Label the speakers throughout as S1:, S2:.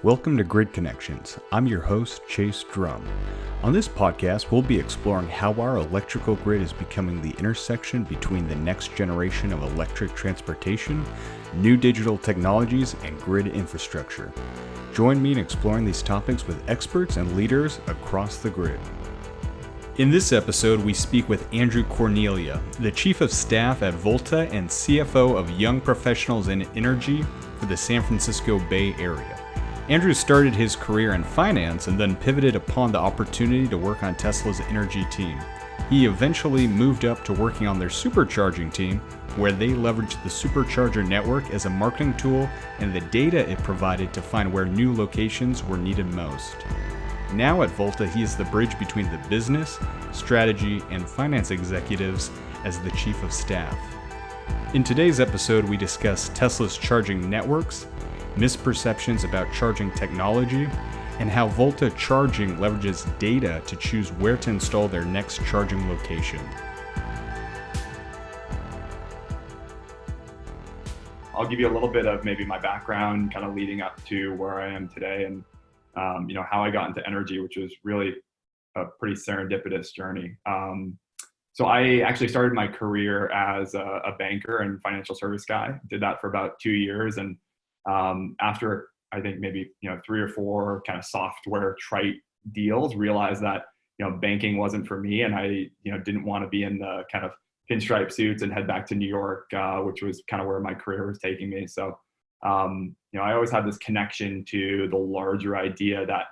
S1: Welcome to Grid Connections. I'm your host, Chase Drum. On this podcast, we'll be exploring how our electrical grid is becoming the intersection between the next generation of electric transportation, new digital technologies, and grid infrastructure. Join me in exploring these topics with experts and leaders across the grid. In this episode, we speak with Andrew Cornelia, the Chief of Staff at Volta and CFO of Young Professionals in Energy for the San Francisco Bay Area. Andrew started his career in finance and then pivoted upon the opportunity to work on Tesla's energy team. He eventually moved up to working on their supercharging team, where they leveraged the supercharger network as a marketing tool and the data it provided to find where new locations were needed most. Now at Volta, he is the bridge between the business, strategy, and finance executives as the Chief of Staff. In today's episode, we discuss Tesla's charging networks, misperceptions about charging technology, and how Volta Charging leverages data to choose where to install their next charging location.
S2: I'll give you a little bit of maybe my background kind of leading up to where I am today and how I got into energy, which was really a pretty serendipitous journey. So I actually started my career as a banker and financial service guy, did that for about 2 years. And after I think maybe 3 or 4 kind of software trite deals, realized that banking wasn't for me, and I didn't want to be in the kind of pinstripe suits and head back to New York, which was kind of where my career was taking me. So I always had this connection to the larger idea that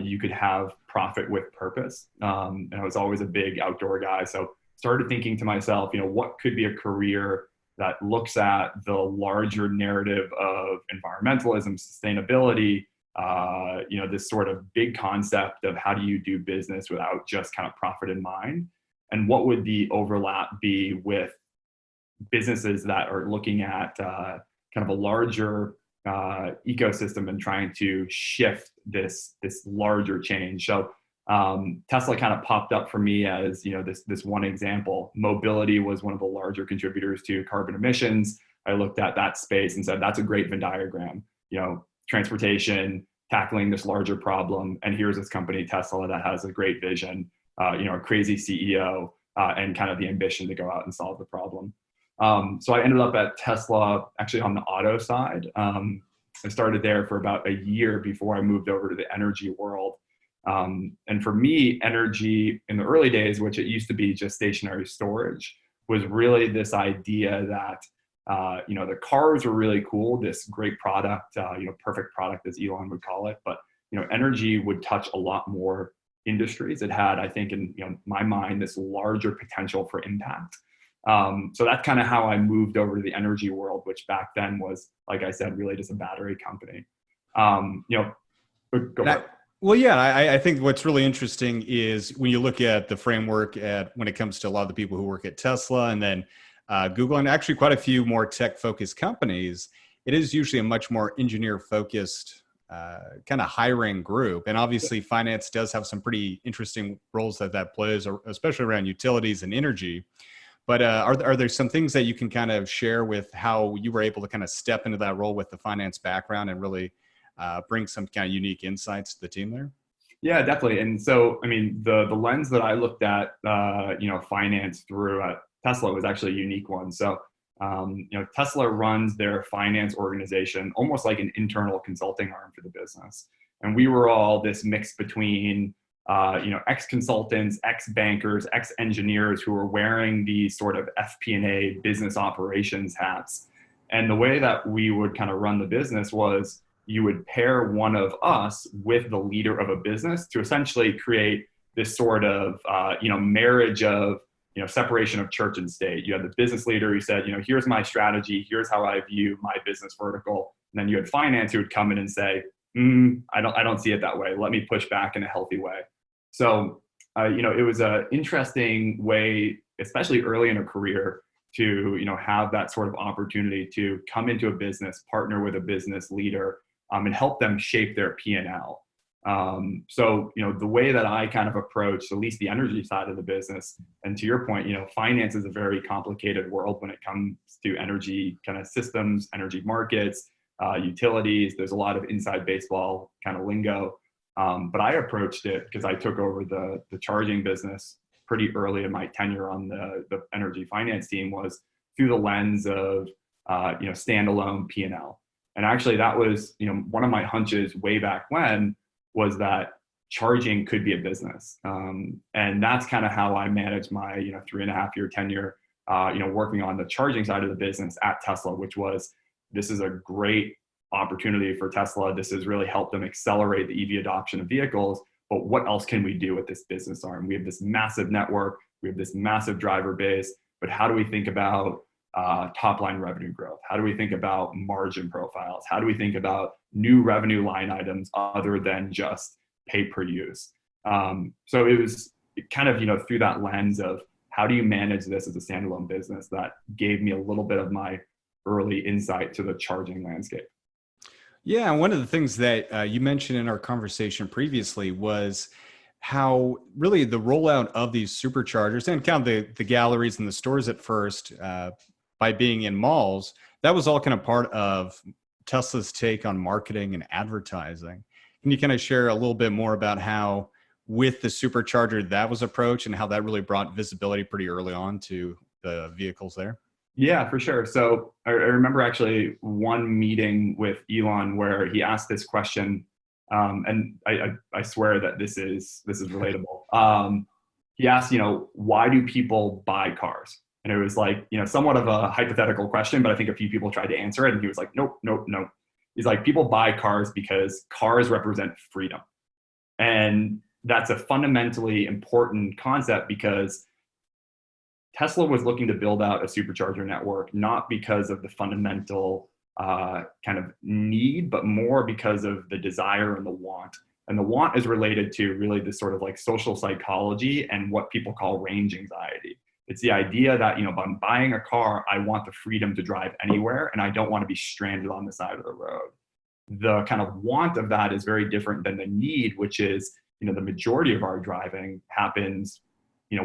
S2: you could have profit with purpose, and I was always a big outdoor guy. So started thinking to myself, what could be a career that looks at the larger narrative of environmentalism, sustainability, this sort of big concept of how do you do business without just kind of profit in mind, and what would the overlap be with businesses that are looking at kind of a larger ecosystem and trying to shift this larger change. So Tesla kind of popped up for me as this one example. Mobility was one of the larger contributors to carbon emissions. I looked at that space and said, that's a great Venn diagram. Transportation tackling this larger problem, and here's this company Tesla that has a great vision, a crazy CEO, and kind of the ambition to go out and solve the problem. So I ended up at Tesla actually on the auto side. I started there for about a year before I moved over to the energy world. And for me, energy in the early days, which it used to be just stationary storage, was really this idea that, the cars were really cool, this great product, perfect product as Elon would call it. But, energy would touch a lot more industries. It had, I think, in my mind, this larger potential for impact. So that's kind of how I moved over to the energy world, which back then was, like I said, really just a battery company. Go for it.
S1: Well, yeah, I think what's really interesting is when you look at the framework when it comes to a lot of the people who work at Tesla and then Google, and actually quite a few more tech-focused companies, it is usually a much more engineer-focused kind of hiring group. And obviously, finance does have some pretty interesting roles that plays, especially around utilities and energy. But are there some things that you can kind of share with how you were able to kind of step into that role with the finance background and really bring some kind of unique insights to the team there?
S2: Yeah, definitely. And so, I mean, the lens that I looked at, finance through at Tesla was actually a unique one. So, Tesla runs their finance organization almost like an internal consulting arm for the business. And we were all this mix between, ex-consultants, ex-bankers, ex-engineers who were wearing these sort of FP&A business operations hats. And the way that we would kind of run the business was you would pair one of us with the leader of a business to essentially create this sort of, marriage of, separation of church and state. You had the business leader who said, here's my strategy, here's how I view my business vertical. And then you had finance who would come in and say, I don't see it that way. Let me push back in a healthy way. So, it was an interesting way, especially early in a career, to, have that sort of opportunity to come into a business, partner with a business leader, and help them shape their P&L. So, the way that I kind of approach at least the energy side of the business, and to your point, finance is a very complicated world when it comes to energy kind of systems, energy markets, utilities. There's a lot of inside baseball kind of lingo. But I approached it because I took over the charging business pretty early in my tenure on the energy finance team, was through the lens of standalone P&L. And actually that was, one of my hunches way back when, was that charging could be a business. And that's kind of how I managed my 3.5-year tenure working on the charging side of the business at Tesla, which was, this is a great opportunity for Tesla. This has really helped them accelerate the EV adoption of vehicles. But what else can we do with this business arm? We have this massive network, we have this massive driver base, but how do we think about top line revenue growth? How do we think about margin profiles? How do we think about new revenue line items other than just pay per use? So it was kind of, through that lens of how do you manage this as a standalone business, that gave me a little bit of my early insight to the charging landscape.
S1: Yeah, one of the things that you mentioned in our conversation previously was how really the rollout of these superchargers and kind of the galleries and the stores at first, by being in malls, that was all kind of part of Tesla's take on marketing and advertising. Can you kind of share a little bit more about how with the supercharger that was approached and how that really brought visibility pretty early on to the vehicles there?
S2: Yeah, for sure. So I remember actually one meeting with Elon where he asked this question, and I swear that this is relatable. He asked, why do people buy cars? And it was like, somewhat of a hypothetical question, but I think a few people tried to answer it, and he was like, nope. He's like, people buy cars because cars represent freedom, and that's a fundamentally important concept because Tesla was looking to build out a supercharger network, not because of the fundamental kind of need, but more because of the desire and the want. And the want is related to really this sort of like social psychology and what people call range anxiety. It's the idea that, if I'm buying a car, I want the freedom to drive anywhere and I don't want to be stranded on the side of the road. The kind of want of that is very different than the need, which is, the majority of our driving happens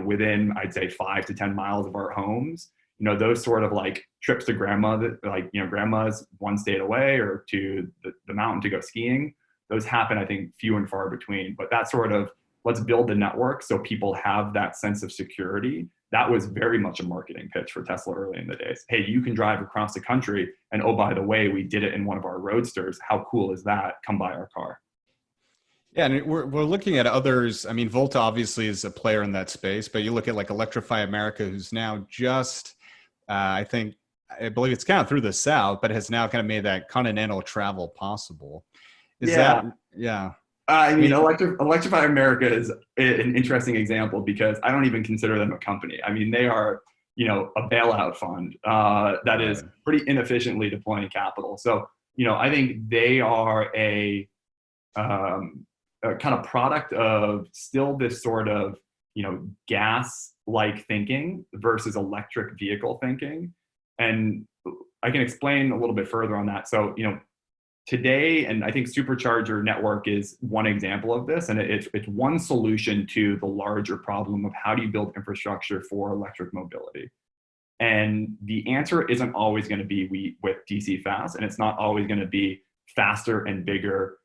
S2: within, I'd say, 5 to 10 miles of our homes. Those sort of like trips to grandma, that grandma's one state away, or to the mountain to go skiing. Those happen, I think, few and far between. But that sort of, let's build the network so people have that sense of security. That was very much a marketing pitch for Tesla early in the days. Hey, you can drive across the country, and oh, by the way, we did it in one of our roadsters. How cool is that? Come buy our car.
S1: Yeah, and we're looking at others. I mean, Volta obviously is a player in that space, but you look at like Electrify America, who's now just, I believe it's kind of through the South, but has now kind of made that continental travel possible.
S2: Yeah. I mean, Electrify America is an interesting example because I don't even consider them a company. I mean, they are, a bailout fund that is pretty inefficiently deploying capital. So, I think they are a kind of product of still this sort of, gas-like thinking versus electric vehicle thinking. And I can explain a little bit further on that. So, today, and I think supercharger network is one example of this, and it's one solution to the larger problem of how do you build infrastructure for electric mobility. And the answer isn't always going to be with DC fast, and it's not always going to be faster and bigger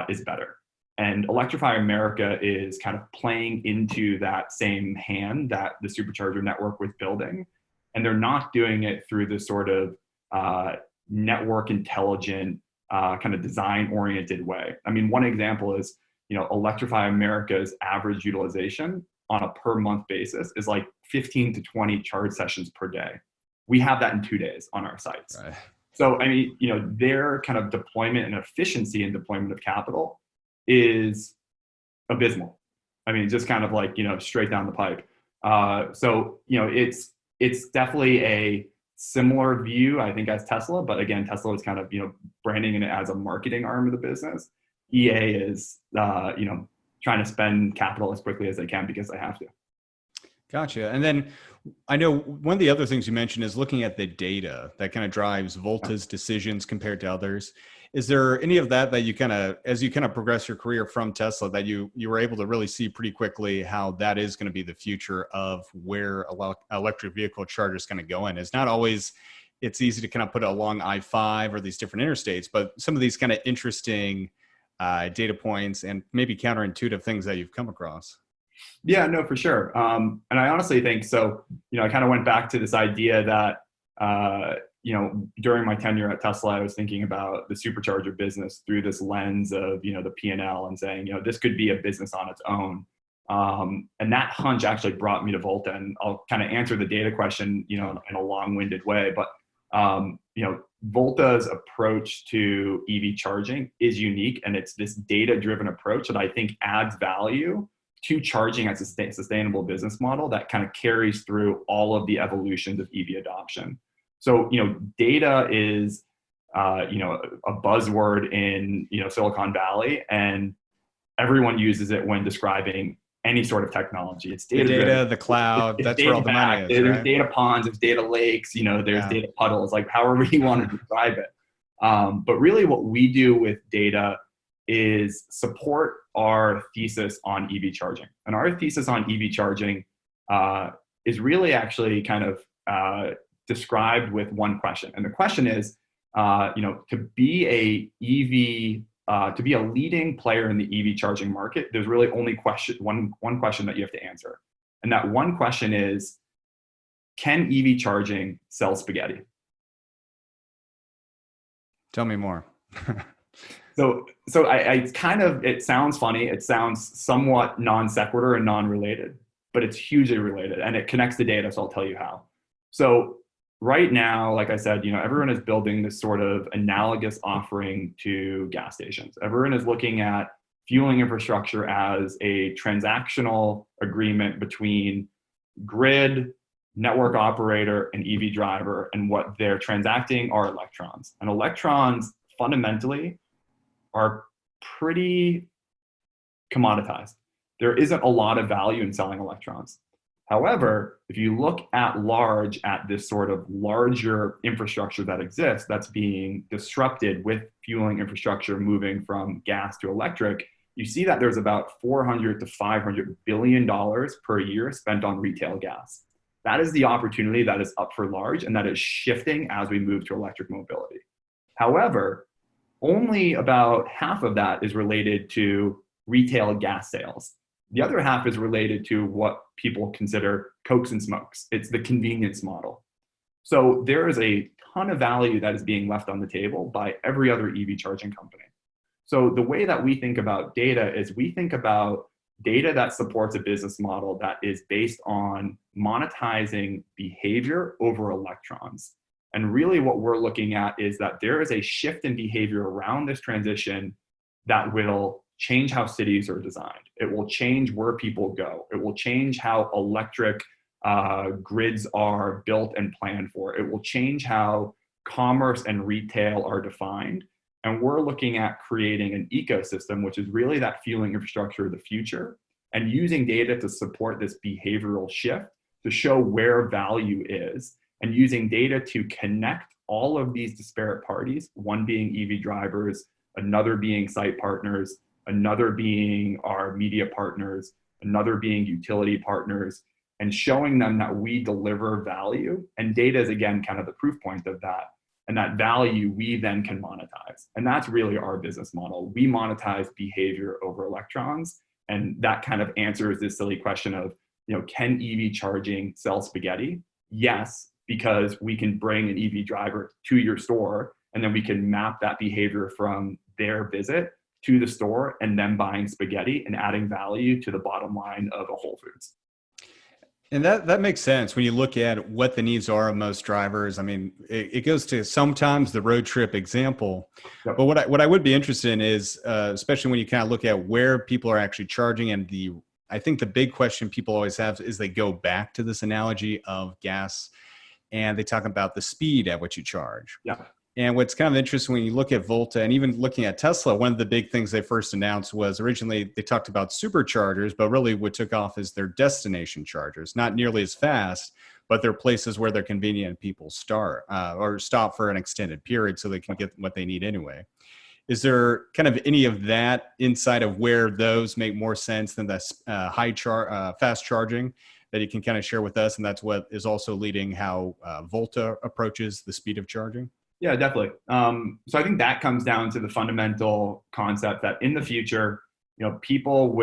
S2: is better. And Electrify America is kind of playing into that same hand that the supercharger network was building. And they're not doing it through this sort of network intelligent, kind of design oriented way. I mean, one example is, Electrify America's average utilization on a per month basis is like 15 to 20 charge sessions per day. We have that in 2 days on our sites. Right. So, I mean, their kind of deployment and efficiency in deployment of capital is abysmal. I mean, just kind of like, straight down the pipe. So, it's definitely a similar view, I think, as Tesla. But again, Tesla is kind of, branding it as a marketing arm of the business. EA is, trying to spend capital as quickly as they can because they have to.
S1: Gotcha. And then I know one of the other things you mentioned is looking at the data that kind of drives Volta's decisions compared to others. Is there any of that you kind of, as you kind of progress your career from Tesla, that you were able to really see pretty quickly how that is going to be the future of where electric vehicle chargers going to go in? It's not always it's easy to kind of put it along I-5 or these different interstates, but some of these kind of interesting data points and maybe counterintuitive things that you've come across.
S2: Yeah, no, for sure. And I honestly think so. I kind of went back to this idea that during my tenure at Tesla, I was thinking about the supercharger business through this lens of the P&L and saying this could be a business on its own. And that hunch actually brought me to Volta, and I'll kind of answer the data question in a long-winded way, but Volta's approach to EV charging is unique, and it's this data-driven approach that I think adds value to charging as a sustainable business model that kind of carries through all of the evolutions of EV adoption. So, data is, a buzzword in, Silicon Valley, and everyone uses it when describing any sort of technology. It's
S1: data, the cloud, that's where all the money is,
S2: There's
S1: right?
S2: data ponds, there's data lakes, there's data puddles, like however you want to describe it. But really what we do with data is support our thesis on EV charging. And our thesis on EV charging is really actually kind of described with one question. And the question is, to be to be a leading player in the EV charging market, there's really only one question that you have to answer. And that one question is, can EV charging sell spaghetti?
S1: Tell me more.
S2: So it sounds funny. It sounds somewhat non sequitur and non-related, but it's hugely related, and it connects to data. So I'll tell you how. So right now, like I said, everyone is building this sort of analogous offering to gas stations. Everyone is looking at fueling infrastructure as a transactional agreement between grid, network operator, and EV driver, and what they're transacting are electrons. And electrons fundamentally are pretty commoditized. There isn't a lot of value in selling electrons. However, if you look at this sort of larger infrastructure that exists, that's being disrupted with fueling infrastructure moving from gas to electric, you see that there's about $400 to $500 billion per year spent on retail gas. That is the opportunity that is up for large, and that is shifting as we move to electric mobility. However, only about half of that is related to retail gas sales. The other half is related to what people consider Cokes and smokes. It's the convenience model. So there is a ton of value that is being left on the table by every other EV charging company. So the way that we think about data is we think about data that supports a business model that is based on monetizing behavior over electrons. And really what we're looking at is that there is a shift in behavior around this transition that will change how cities are designed. It will change where people go. It will change how electric grids are built and planned for. It will change how commerce and retail are defined. And we're looking at creating an ecosystem, which is really that fueling infrastructure of the future, and using data to support this behavioral shift to show where value is, and using data to connect all of these disparate parties, one being EV drivers, another being site partners, another being our media partners, another being utility partners, and showing them that we deliver value. And data is, again, kind of the proof point of that. And that value we then can monetize. And that's really our business model. We monetize behavior over electrons. And that kind of answers this silly question of, can EV charging sell spaghetti? Yes, because we can bring an EV driver to your store, and then we can map that behavior from their visit to the store and them buying spaghetti and adding value to the bottom line of a Whole Foods.
S1: And that makes sense when you look at what the needs are of most drivers. I mean, it goes to sometimes the road trip example. Yep. But what I would be interested in is, especially when you kind of look at where people are actually charging, and I think the big question people always have is they go back to this analogy of gas, and they talk about the speed at which you charge.
S2: Yeah.
S1: And what's kind of interesting when you look at Volta and even looking at Tesla, one of the big things they first announced was originally they talked about superchargers, but really what took off is their destination chargers, not nearly as fast, but they're places where they're convenient and people start or stop for an extended period so they can get what they need anyway. Is there kind of any of that inside of where those make more sense than the fast charging that you can kind of share with us? And that's what is also leading how Volta approaches the speed of charging?
S2: Yeah, definitely. So I think that comes down to the fundamental concept that in the future, people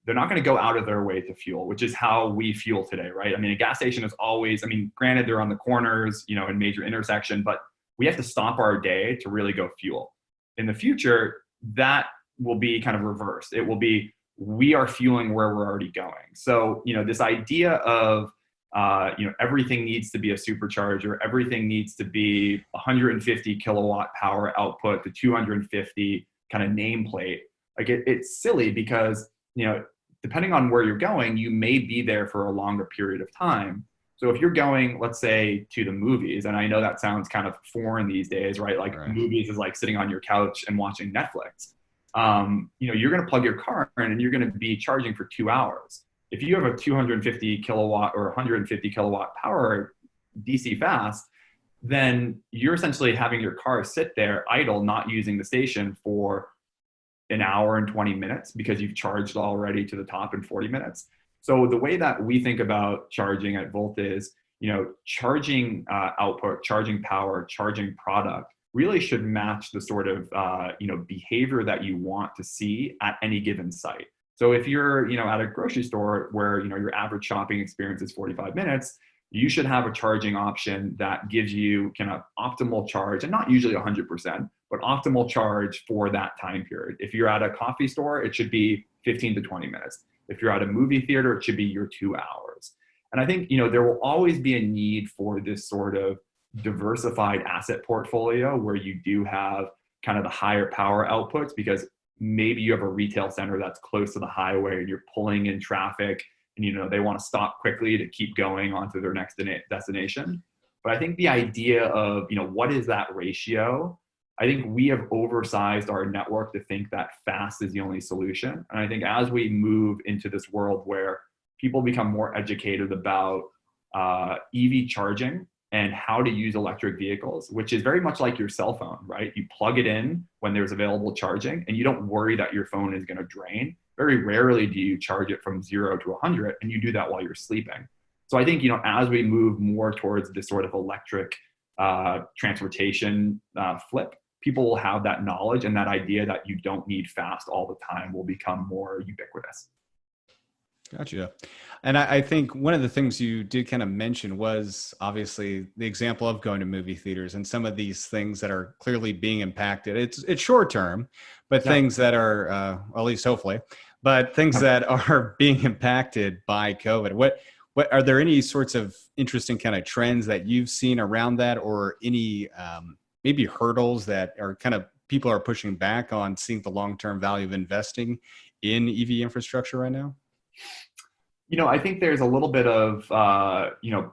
S2: they're not going to go out of their way to fuel, which is how we fuel today, right? I mean, a gas station is always, granted they're on the corners, in major intersection, but we have to stop our day to really go fuel. In the future, that will be kind of reversed. It will be, we are fueling where we're already going. So, this idea of, everything needs to be a supercharger, everything needs to be 150 kilowatt power output to 250 kind of nameplate. Like it's silly because, depending on where you're going, you may be there for a longer period of time. So if you're going, let's say, to the movies, and I know that sounds kind of foreign these days, right? Like right. Movies is like sitting on your couch and watching Netflix. You're going to plug your car in and you're going to be charging for 2 hours. If you have a 250 kilowatt or 150 kilowatt power DC fast, then you're essentially having your car sit there idle, not using the station for an hour and 20 minutes because you've charged already to the top in 40 minutes. So the way that we think about charging at Volta is, charging output, charging power, charging product really should match the sort of, behavior that you want to see at any given site. So if you're, at a grocery store where, your average shopping experience is 45 minutes, you should have a charging option that gives you kind of optimal charge, and not usually 100%, but optimal charge for that time period. If you're at a coffee store, it should be 15 to 20 minutes. If you're at a movie theater, it should be your 2 hours. And I think, there will always be a need for this sort of diversified asset portfolio where you do have kind of the higher power outputs, because maybe you have a retail center that's close to the highway and you're pulling in traffic and, they want to stop quickly to keep going onto their next destination. But I think the idea of, what is that ratio? I think we have oversized our network to think that fast is the only solution. And I think as we move into this world where people become more educated about EV charging and how to use electric vehicles, which is very much like your cell phone, right? You plug it in when there's available charging and you don't worry that your phone is going to drain. Very rarely do you charge it from 0 to 100, and you do that while you're sleeping. So I think, as we move more towards this sort of electric transportation flip, people will have that knowledge, and that idea that you don't need fast all the time will become more ubiquitous.
S1: Gotcha. And I think one of the things you did kind of mention was obviously the example of going to movie theaters and some of these things that are clearly being impacted. It's short term, but yeah. Things that are, at least hopefully, but things that are being impacted by COVID. What are there any sorts of interesting kind of trends that you've seen around that, or any maybe hurdles that are kind of people are pushing back on seeing the long-term value of investing in EV infrastructure right now?
S2: I think there's a little bit of,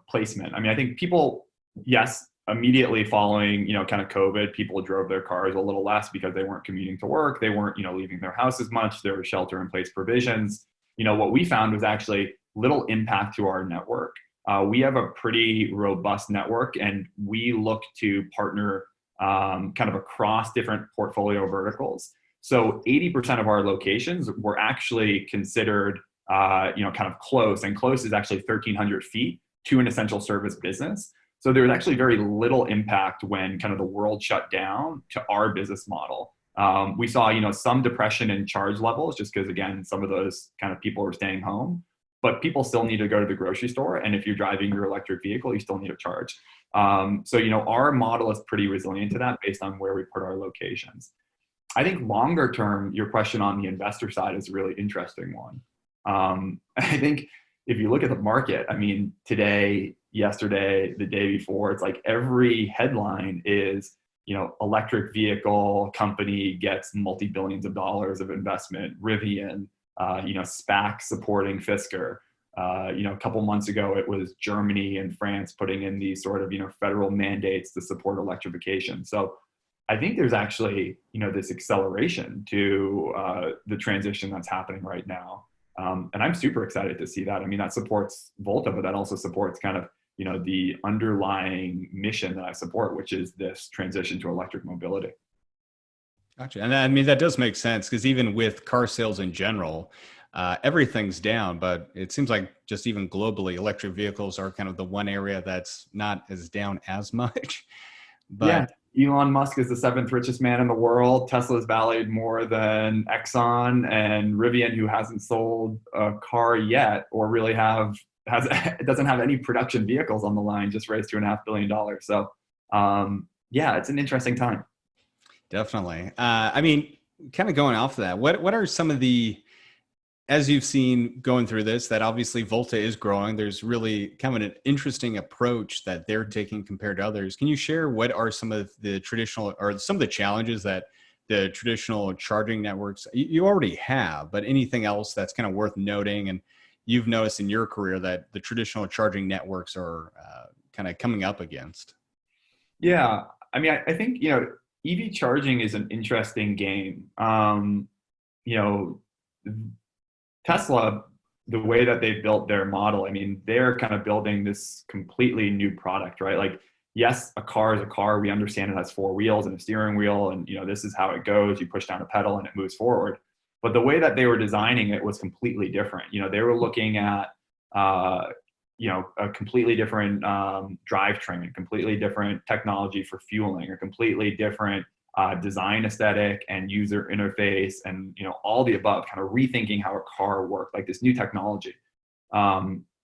S2: placement. I think people, yes, immediately following, kind of COVID, people drove their cars a little less because they weren't commuting to work. They weren't, leaving their house as much. There were shelter in place provisions. What we found was actually little impact to our network. We have a pretty robust network, and we look to partner kind of across different portfolio verticals. So 80% of our locations were actually considered kind of close, and close is actually 1,300 feet to an essential service business. So there was actually very little impact when kind of the world shut down to our business model. We saw, some depression in charge levels just because, again, some of those kind of people were staying home, but people still need to go to the grocery store. And if you're driving your electric vehicle, you still need to charge. So, our model is pretty resilient to that based on where we put our locations. I think longer term, your question on the investor side is a really interesting one. I think if you look at the market, today, yesterday, the day before, it's like every headline is, electric vehicle company gets multi-billions of dollars of investment, Rivian, SPAC supporting Fisker. A couple months ago, it was Germany and France putting in these sort of, federal mandates to support electrification. So I think there's actually, this acceleration to the transition that's happening right now. And I'm super excited to see that. That supports Volta, but that also supports kind of, the underlying mission that I support, which is this transition to electric mobility.
S1: Gotcha. And that does make sense, because even with car sales in general, everything's down, but it seems like just even globally, electric vehicles are kind of the one area that's not as down as much.
S2: Yeah,
S1: But
S2: Elon Musk is the seventh richest man in the world. Tesla's valued more than Exxon, and Rivian, who hasn't sold a car yet, or really has doesn't have any production vehicles on the line, just raised $2.5 billion. So, yeah, it's an interesting time.
S1: definitely, I mean, kind of going off of that, what are some of the, as you've seen going through this, that obviously Volta is growing. There's really kind of an interesting approach that they're taking compared to others. Can you share what are some of the traditional or some of the challenges that the traditional charging networks you already have, but anything else that's kind of worth noting and you've noticed in your career that the traditional charging networks are kind of coming up against?
S2: Yeah, I mean, I think EV charging is an interesting game. You know, Tesla, the way that they built their model, I mean, they're kind of building this completely new product, right? Like, yes, a car is a car. We understand it has four wheels and a steering wheel, and this is how it goes. You push down a pedal and it moves forward. But the way that they were designing it was completely different. They were looking at a completely different drivetrain, completely different technology for fueling, a completely different design aesthetic and user interface, and all the above, kind of rethinking how a car worked, like this new technology.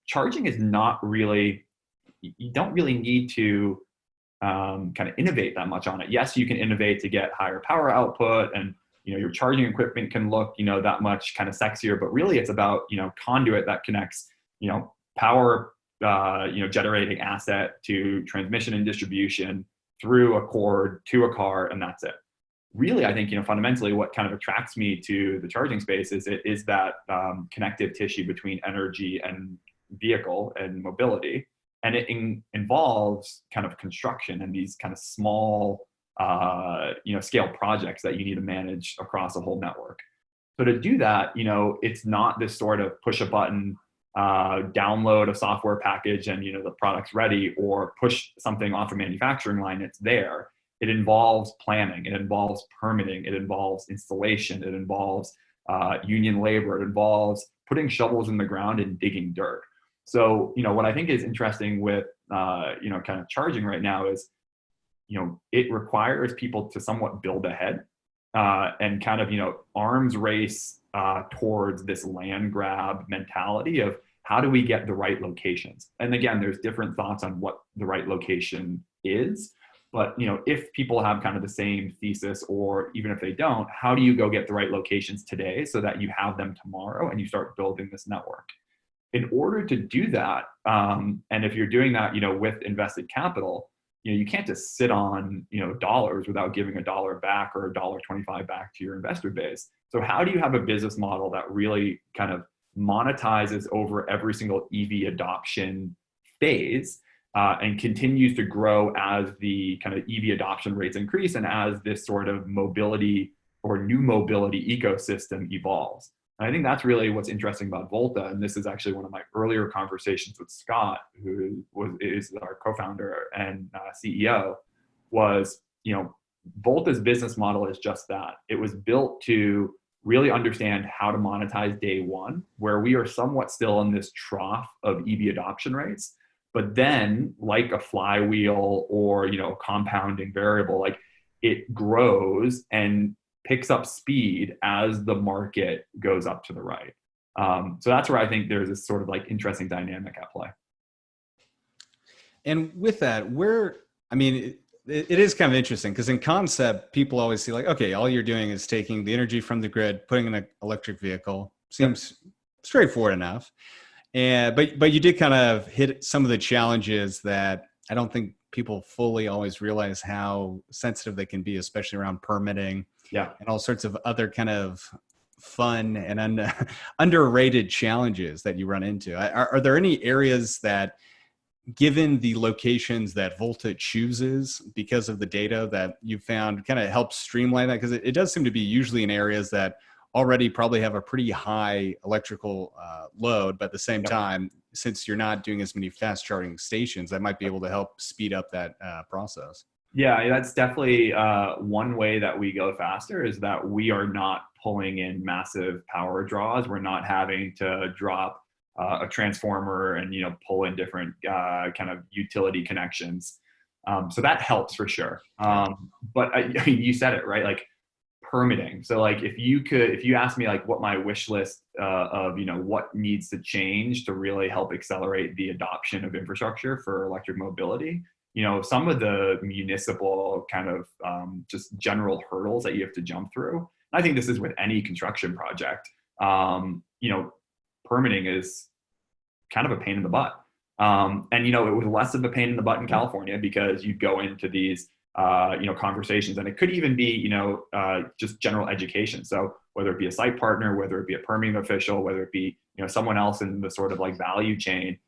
S2: Charging is not really, you don't really need to kind of innovate that much on it. Yes, you can innovate to get higher power output, and your charging equipment can look that much kind of sexier, but really it's about conduit that connects power generating asset to transmission and distribution through a cord to a car, and that's it. Really, I think fundamentally what kind of attracts me to the charging space is that connective tissue between energy and vehicle and mobility, and it involves kind of construction and these kind of small scale projects that you need to manage across a whole network. So to do that, it's not this sort of push a button, download a software package and the product's ready, or push something off a manufacturing line, it's there. It involves planning, it involves permitting, it involves installation, it involves union labor, it involves putting shovels in the ground and digging dirt. So what I think is interesting with kind of charging right now is it requires people to somewhat build ahead and kind of arms race towards this land grab mentality of how do we get the right locations. And again, there's different thoughts on what the right location is, but if people have kind of the same thesis, or even if they don't, how do you go get the right locations today so that you have them tomorrow and you start building this network? In order to do that, and if you're doing that with invested capital, you can't just sit on dollars without giving $1 back or $1.25 back to your investor base. So how do you have a business model that really kind of monetizes over every single EV adoption phase and continues to grow as the kind of EV adoption rates increase and as this sort of mobility or new mobility ecosystem evolves? And I think that's really what's interesting about Volta. And this is actually one of my earlier conversations with Scott, who is our co-founder and CEO, was, Volta's business model is just that. It was built to really understand how to monetize day one, where we are somewhat still in this trough of EV adoption rates. But then, like a flywheel or, a compounding variable, like it grows and picks up speed as the market goes up to the right. So that's where I think there's this sort of like interesting dynamic at play.
S1: And with that, it is kind of interesting because in concept, people always see like, okay, all you're doing is taking the energy from the grid, putting in an electric vehicle. Seems straightforward enough. But you did kind of hit some of the challenges that I don't think people fully always realize how sensitive they can be, especially around permitting.
S2: Yeah.
S1: And all sorts of other kind of fun and underrated challenges that you run into. Are there any areas that, given the locations that Volta chooses because of the data that you found, kind of helps streamline that? Because it does seem to be usually in areas that already probably have a pretty high electrical load, but at the same time, since you're not doing as many fast charging stations, that might be able to help speed up that process.
S2: Yeah, that's definitely one way that we go faster is that we are not pulling in massive power draws. We're not having to drop a transformer and pull in different kind of utility connections. So that helps for sure.
S1: Yeah.
S2: But I mean, you said it right, like permitting. So like if you ask me like what my wish list of what needs to change to really help accelerate the adoption of infrastructure for electric mobility, some of the municipal kind of just general hurdles that you have to jump through. I think this is with any construction project. Permitting is kind of a pain in the butt. And it was less of a pain in the butt in California because you'd go into these conversations, and it could even be just general education. So whether it be a site partner, whether it be a permitting official, whether it be someone else in the sort of like value chain,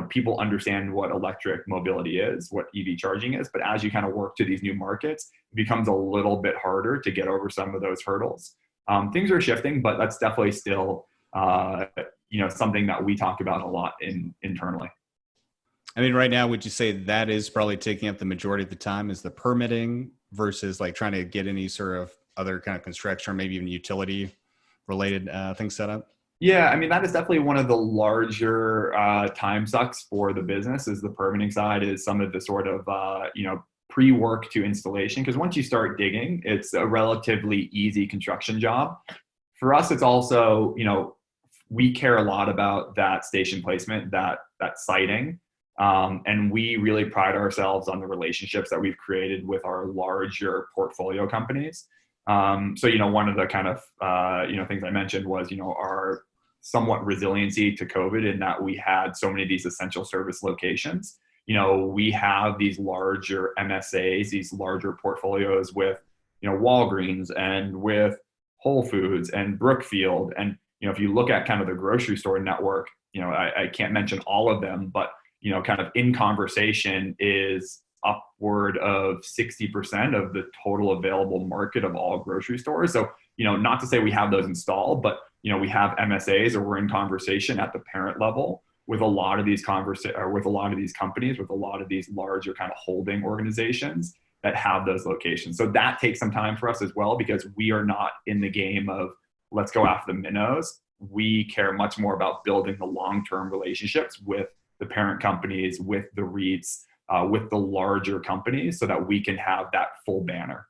S2: people understand what electric mobility is, what EV charging is. But as you kind of work to these new markets, it becomes a little bit harder to get over some of those hurdles. Things are shifting, but that's definitely still something that we talk about a lot internally.
S1: I mean, right now, would you say that is probably taking up the majority of the time, is the permitting versus like trying to get any sort of other kind of construction or maybe even utility related things set up?
S2: Yeah, I mean, that is definitely one of the larger time sucks for the business is the permitting side, is some of the sort of, pre-work to installation. Because once you start digging, it's a relatively easy construction job. For us, it's also, we care a lot about that station placement, that siting. And we really pride ourselves on the relationships that we've created with our larger portfolio companies. So, one of the kind of, things I mentioned was, our somewhat resiliency to COVID, in that we had so many of these essential service locations. We have these larger MSAs, these larger portfolios with, Walgreens and with Whole Foods and Brookfield. And, if you look at kind of the grocery store network, I can't mention all of them, but, kind of in conversation is upward of 60% of the total available market of all grocery stores. So, not to say we have those installed, but, we have MSAs, or we're in conversation at the parent level with a lot of these with a lot of these companies, with a lot of these larger kind of holding organizations that have those locations. So that takes some time for us as well, because we are not in the game of let's go after the minnows. We care much more about building the long-term relationships with the parent companies, with the REITs, with the larger companies, so that we can have that full banner.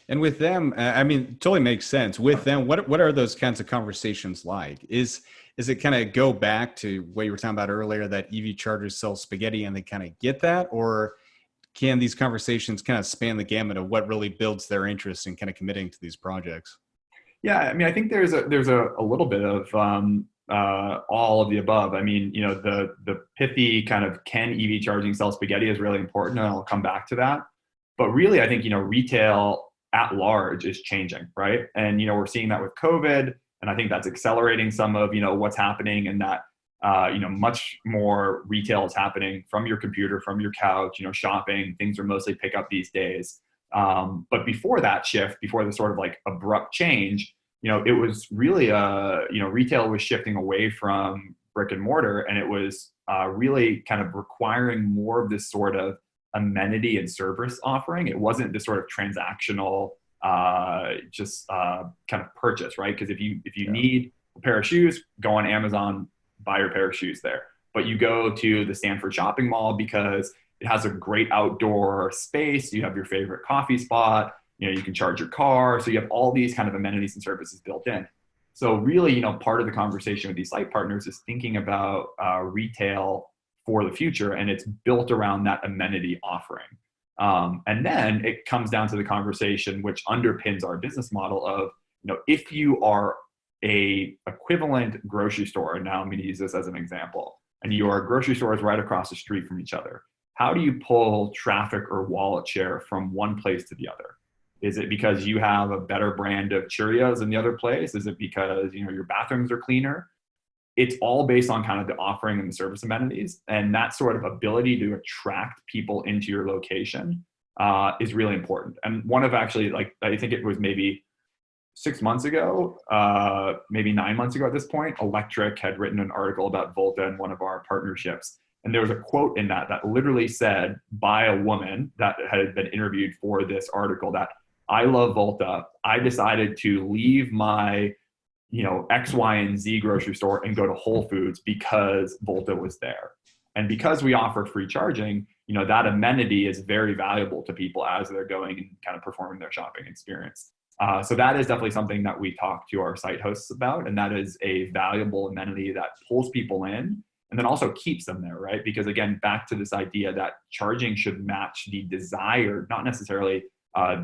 S1: And with them, I mean, totally makes sense. With them, what are those kinds of conversations like? Is it kind of go back to what you were talking about earlier, that EV chargers sell spaghetti and they kind of get that? Or can these conversations kind of span the gamut of what really builds their interest in kind of committing to these projects?
S2: Yeah, I mean, I think there's a little bit of all of the above. I mean, the pithy kind of can EV charging sell spaghetti is really important, and I'll come back to that. But really, I think retail at large is changing, right? And we're seeing that with COVID, and I think that's accelerating some of what's happening, and that much more retail is happening from your computer, from your couch. Shopping, things are mostly pickup these days. But before that shift, before the sort of like abrupt change, it was really retail was shifting away from brick and mortar, and it was really kind of requiring more of this sort of amenity and service offering. It wasn't this sort of transactional kind of purchase, right? Because if you need a pair of shoes, go on Amazon, buy your pair of shoes there. But you go to the Stanford shopping mall because it has a great outdoor space. You have your favorite coffee spot. You can charge your car. So you have all these kind of amenities and services built in. So really, part of the conversation with these site partners is thinking about retail for the future, and it's built around that amenity offering. And then it comes down to the conversation, which underpins our business model of, if you are a equivalent grocery store, and now I'm going to use this as an example, and your grocery stores right across the street from each other, how do you pull traffic or wallet share from one place to the other? Is it because you have a better brand of Cheerios in the other place? Is it because your bathrooms are cleaner? It's all based on kind of the offering and the service amenities, and that sort of ability to attract people into your location is really important. And one of actually, like, I think it was maybe 6 months ago, maybe 9 months ago at this point, Electric had written an article about Volta and one of our partnerships. And there was a quote in that that literally said by a woman that had been interviewed for this article that I love Volta. I decided to leave my, X, Y, and Z grocery store and go to Whole Foods because Volta was there. And because we offer free charging, that amenity is very valuable to people as they're going and kind of performing their shopping experience. So that is definitely something that we talk to our site hosts about. And that is a valuable amenity that pulls people in and then also keeps them there, right? Because again, back to this idea that charging should match the desired, not necessarily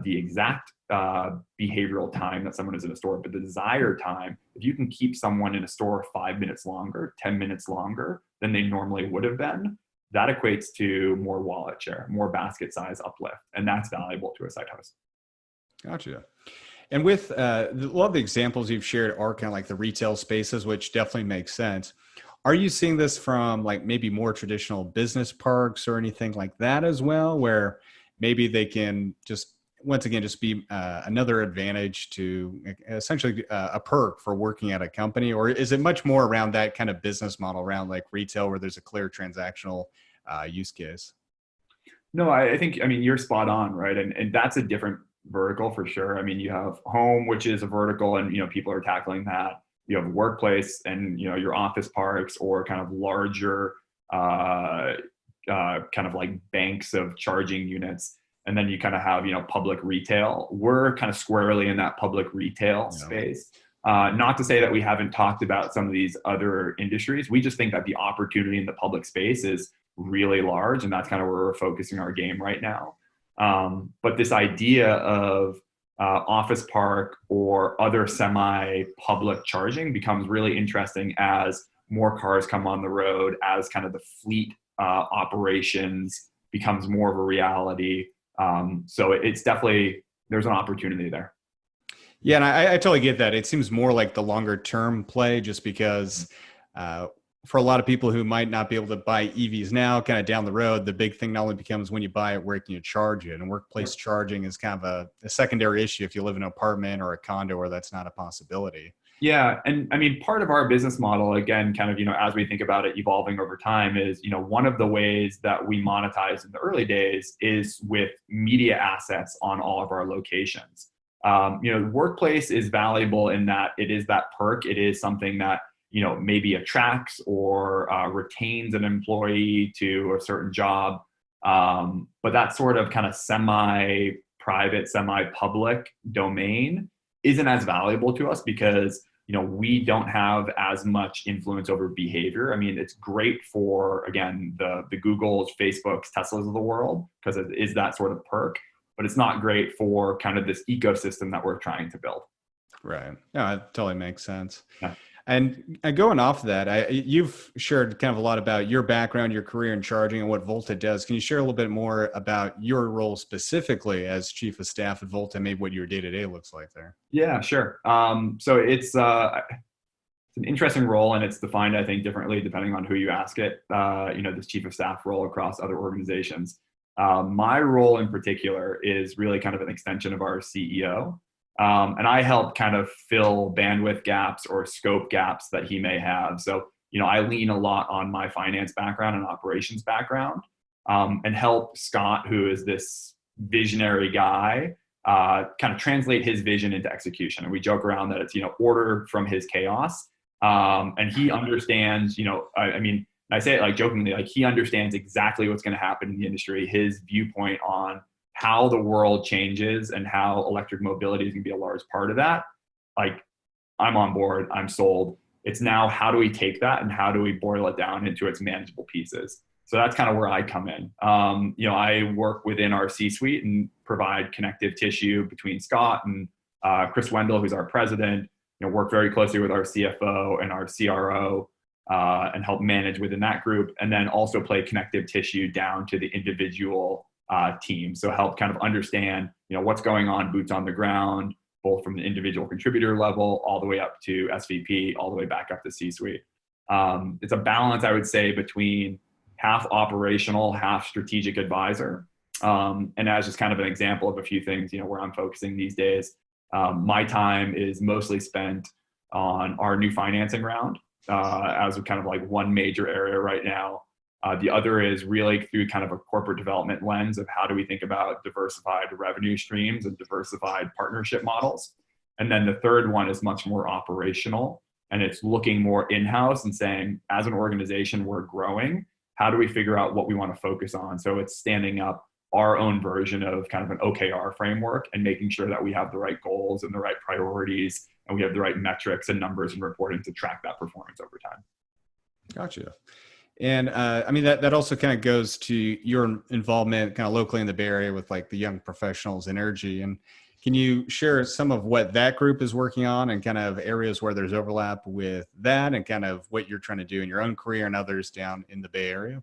S2: the exact behavioral time that someone is in a store, but the desired time. If you can keep someone in a store 5 minutes longer, 10 minutes longer than they normally would have been, that equates to more wallet share, more basket size uplift. And that's valuable to a site host.
S1: Gotcha. And with a lot of the examples you've shared are kind of like the retail spaces, which definitely makes sense. Are you seeing this from like maybe more traditional business parks or anything like that as well, where maybe they can just, once again, just be another advantage to essentially a perk for working at a company? Or is it much more around that kind of business model around like retail where there's a clear transactional use case?
S2: No, I think, you're spot on, right? And that's a different vertical for sure. You have home, which is a vertical, and, people are tackling that. You have workplace and, your office parks or kind of larger kind of like banks of charging units. And then you kind of have, public retail. We're kind of squarely in that public retail space. Not to say that we haven't talked about some of these other industries. We just think that the opportunity in the public space is really large. And that's kind of where we're focusing our game right now. But this idea of office park or other semi-public charging becomes really interesting as more cars come on the road, as kind of the fleet operations becomes more of a reality. So it's definitely, there's an opportunity there.
S1: Yeah, and I totally get that. It seems more like the longer term play, just because for a lot of people who might not be able to buy EVs now, kind of down the road, the big thing not only becomes when you buy it, where can you charge it? And workplace charging is kind of a secondary issue if you live in an apartment or a condo where that's not a possibility.
S2: Yeah. And part of our business model, again, kind of, as we think about it evolving over time is, one of the ways that we monetize in the early days is with media assets on all of our locations. Workplace is valuable in that it is that perk. It is something that, maybe attracts or retains an employee to a certain job. But that sort of kind of semi-private, semi-public domain isn't as valuable to us because, we don't have as much influence over behavior. It's great for, again, the Googles, Facebooks, Teslas of the world, because it is that sort of perk, but it's not great for kind of this ecosystem that we're trying to build.
S1: Right. Yeah, that totally makes sense.
S2: Yeah.
S1: And going off of that, you've shared kind of a lot about your background, your career in charging, and what Volta does. Can you share a little bit more about your role specifically as chief of staff at Volta, and maybe what your day-to-day looks like there?
S2: Yeah, sure. So it's an interesting role, and it's defined, I think, differently depending on who you ask it. This chief of staff role across other organizations. My role in particular is really kind of an extension of our CEO. And I help kind of fill bandwidth gaps or scope gaps that he may have. So, I lean a lot on my finance background and operations background, and help Scott, who is this visionary guy, kind of translate his vision into execution. And we joke around that it's, order from his chaos. And he understands, I say it like jokingly, like he understands exactly what's going to happen in the industry, his viewpoint on how the world changes and how electric mobility is going to be a large part of that. Like, I'm on board, I'm sold. It's now, how do we take that and how do we boil it down into its manageable pieces? So that's kind of where I come in. I work within our C-suite and provide connective tissue between Scott and Chris Wendell, who's our president, work very closely with our CFO and our CRO, and help manage within that group. And then also play connective tissue down to the individual team. So help kind of understand, what's going on, boots on the ground, both from the individual contributor level all the way up to SVP, all the way back up to C-suite. It's a balance, I would say, between half operational, half strategic advisor. And as just kind of an example of a few things, where I'm focusing these days, my time is mostly spent on our new financing round, as kind of like one major area right now. The other is really through kind of a corporate development lens of how do we think about diversified revenue streams and diversified partnership models. And then the third one is much more operational, and it's looking more in-house and saying, as an organization, we're growing. How do we figure out what we want to focus on? So it's standing up our own version of kind of an OKR framework and making sure that we have the right goals and the right priorities, and we have the right metrics and numbers and reporting to track that performance over time.
S1: Gotcha. And I mean, that also kind of goes to your involvement kind of locally in the Bay Area with like the Young Professionals Energy. And can you share some of what that group is working on and kind of areas where there's overlap with that and kind of what you're trying to do in your own career and others down in the Bay Area?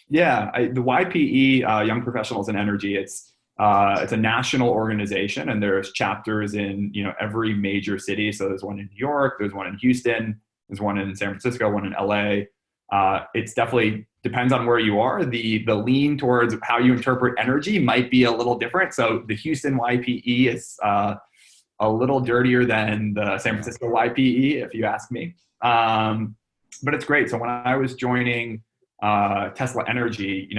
S2: Yeah, the YPE, Young Professionals in Energy, it's a national organization, and there's chapters in every major city. So there's one in New York, there's one in Houston, there's one in San Francisco, one in LA. It's definitely depends on where you are. The lean towards how you interpret energy might be a little different. So the Houston YPE is a little dirtier than the San Francisco YPE, if you ask me. But it's great. So when I was joining Tesla Energy,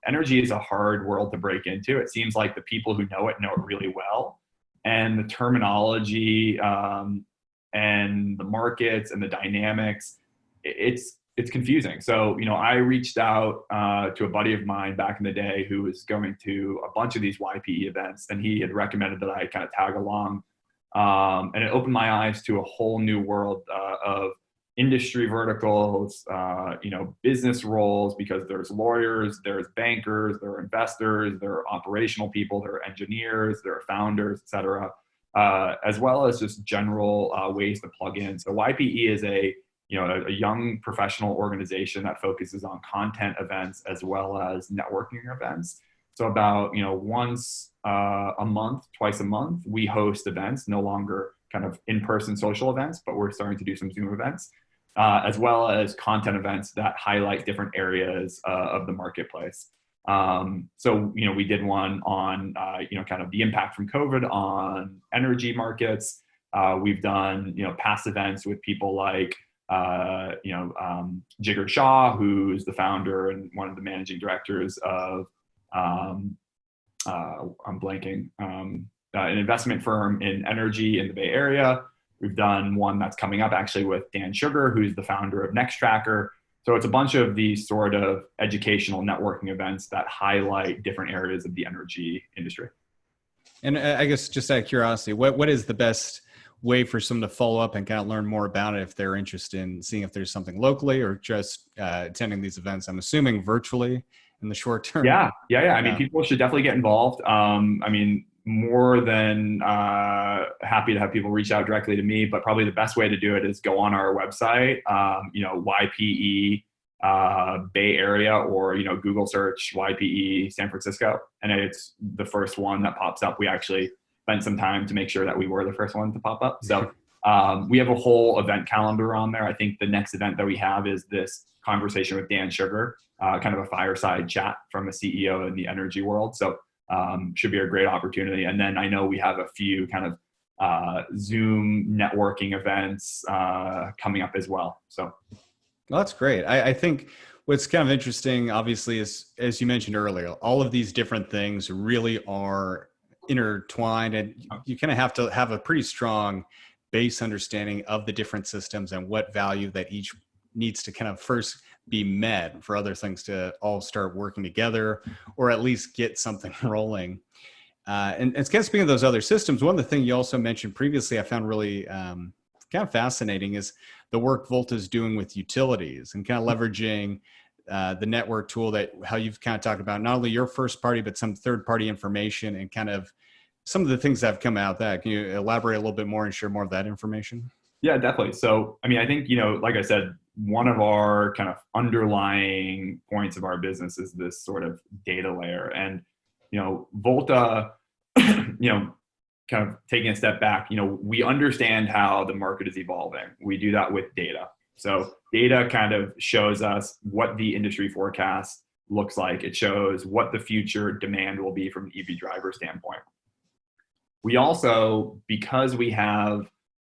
S2: energy is a hard world to break into. It seems like the people who know it really well, and the terminology and the markets and the dynamics, it's confusing. So, I reached out to a buddy of mine back in the day who was going to a bunch of these YPE events, and he had recommended that I kind of tag along. And it opened my eyes to a whole new world of industry verticals, business roles, because there's lawyers, there's bankers, there are investors, there are operational people, there are engineers, there are founders, et cetera, as well as just general ways to plug in. So YPE is a young professional organization that focuses on content events as well as networking events. So about, once a month, twice a month, we host events, no longer kind of in-person social events, but we're starting to do some Zoom events, as well as content events that highlight different areas of the marketplace. So, we did one on, kind of the impact from COVID on energy markets. We've done, past events with people like, Jigar Shah, who's the founder and one of the managing directors of, I'm blanking, an investment firm in energy in the Bay Area. We've done one that's coming up actually with Dan Sugar, who's the founder of Nextracker. So it's a bunch of these sort of educational networking events that highlight different areas of the energy industry.
S1: And I guess just out of curiosity, what is the best way for someone to follow up and kind of learn more about it if they're interested in seeing if there's something locally or just attending these events? I'm assuming virtually in the short term.
S2: Yeah. I mean, people should definitely get involved. More than happy to have people reach out directly to me, but probably the best way to do it is go on our website, YPE Bay Area, or Google search YPE San Francisco, and it's the first one that pops up. We actually spent some time to make sure that we were the first one to pop up. So we have a whole event calendar on there. I think the next event that we have is this conversation with Dan Sugar, kind of a fireside chat from a CEO in the energy world. So should be a great opportunity. And then I know we have a few kind of Zoom networking events coming up as well. So
S1: that's great. I think what's kind of interesting, obviously, is, as you mentioned earlier, all of these different things really are intertwined, and you kind of have to have a pretty strong base understanding of the different systems and what value that each needs to kind of first be met for other things to all start working together, or at least get something rolling. And kind of speaking of those other systems, one of the things you also mentioned previously I found really kind of fascinating is the work Volta is doing with utilities and kind of leveraging the network tool, that how you've kind of talked about not only your first party, but some third party information and kind of some of the things that have come out. That can you elaborate a little bit more and share more of that information?
S2: Yeah, definitely. So, I mean, I think, like I said, one of our kind of underlying points of our business is this sort of data layer. And, Volta, kind of taking a step back, we understand how the market is evolving. We do that with data. So data kind of shows us what the industry forecast looks like. It shows what the future demand will be from an EV driver standpoint. We also, because we have